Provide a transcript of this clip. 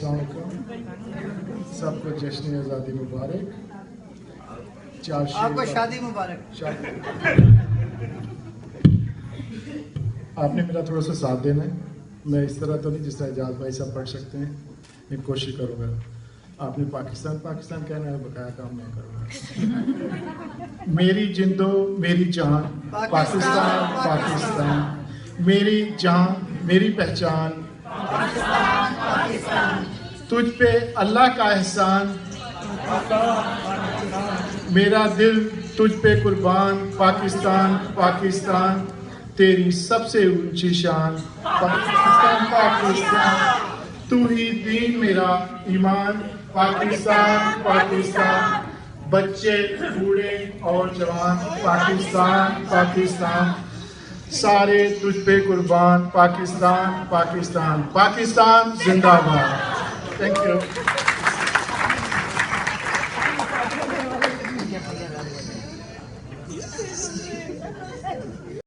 अस्सलाम वालेकुम, सबको जश्न आज़ादी मुबारक। आपको शादी मुबारक। आपने मेरा थोड़ा सा साथ देना है। मैं इस तरह तो नहीं जिस तरह एजाज भाई साहब पढ़ सकते हैं, मैं कोशिश करूँगा। आपने पाकिस्तान पाकिस्तान कहना है, बकाया काम मैं करूँगा। मेरी जिंदो मेरी जान पाकिस्तान पाकिस्तान, मेरी जान मेरी पहचान पाकिस्तान पाकिस्तान, तुझ पे अल्लाह का एहसान, मेरा दिल तुझ पे कुर्बान पाकिस्तान पाकिस्तान, तेरी सबसे ऊंची शान पाकिस्तान पाकिस्तान, तू ही दीन मेरा ईमान पाकिस्तान पाकिस्तान, बच्चे बूढ़े और जवान पाकिस्तान पाकिस्तान, सारे तुझ पे कुर्बान पाकिस्तान पाकिस्तान, पाकिस्तान जिंदाबाद। Thank you.